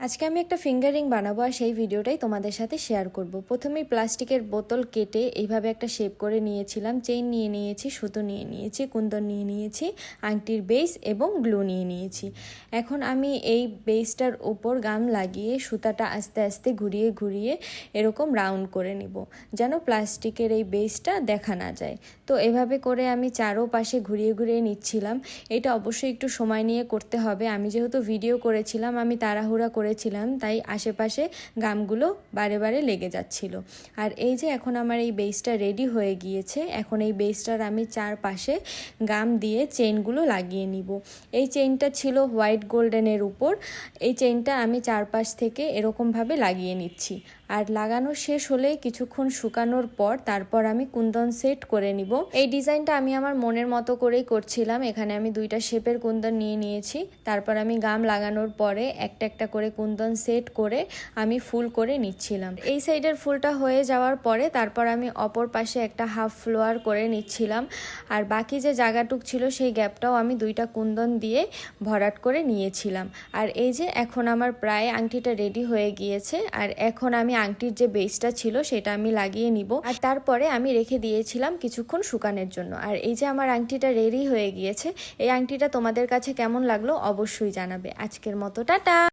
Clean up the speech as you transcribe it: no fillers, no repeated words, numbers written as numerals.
আজকে আমি একটা ফিঙ্গার রিং বানাবো আর সেই ভিডিওটাই তোমাদের সাথে শেয়ার করব। প্রথমেই প্লাস্টিকের বোতল কেটে এইভাবে একটা শেপ করে নিয়েছিলাম। চেইন নিয়ে নিয়েছি, সুতো নিয়ে নিয়েছি, কুন্দন নিয়ে নিয়েছি, আংটির বেস এবং গ্লু নিয়ে নিয়েছি। এখন আমি এই বেসটার উপর গাম লাগিয়ে সুতাটা আস্তে আস্তে ঘুরিয়ে ঘুরিয়ে এরকম রাউন্ড করে নিব, যেন প্লাস্টিকের এই বেসটা দেখা না যায়। তো এভাবে করে আমি চারোপাশে ঘুরিয়ে ঘুরিয়ে নিচ্ছিলাম। এটা অবশ্যই একটু সময় নিয়ে করতে হবে। আমি যেহেতু ভিডিও করেছিলাম, আমি তাড়াহুড়া করেছিলাম, তাই আশেপাশে গামগুলো বারে বারে লেগে যাচ্ছিল। আর এই যে এখন আমার এই বেসটা রেডি হয়ে গিয়েছে। এখন এই বেসটার আমি চারপাশে গাম দিয়ে চেইনগুলো লাগিয়ে নিব। এই চেইনটা ছিল হোয়াইট গোল্ডেনের উপর। এই চেইনটা আমি চারপাশ থেকে এরকমভাবে লাগিয়ে নিচ্ছি। আর লাগানো শেষ হলে কিছুক্ষণ শুকানোর পর তারপর আমি কুন্দন সেট করে নিব। এই ডিজাইনটা আমি আমার মনের মতো করেই করছিলাম। এখানে আমি দুইটা শেপের কুন্দন নিয়ে নিয়েছি। তারপর আমি গাম লাগানোর পরে একটা একটা করে কুন্দন সেট করে আমি ফুল করে নিচ্ছিলাম। এই সাইডের ফুলটা হয়ে যাওয়ার পরে তারপর আমি অপর পাশে একটা হাফ ফ্লোয়ার করে নিচ্ছিলাম। আর বাকি যে জায়গাটুক ছিল সেই গ্যাপটাও আমি দুইটা কুন্দন দিয়ে ভরাট করে নিয়েছিলাম। আর এই যে এখন আমার প্রায় আংটিটা রেডি হয়ে গিয়েছে। আর এখন আমি আংটির যে বেসটা ছিল সেটা আমি লাগিয়ে নিব। আর তারপরে আমি রেখে দিয়েছিলাম কিছুক্ষণ শুকানোর জন্য। আর এই যে আমার আংটিটা রেডি হয়ে গিয়েছে। এই আংটিটা তোমাদের কাছে কেমন লাগলো অবশ্যই জানাবে। আজকের মতো টাটা।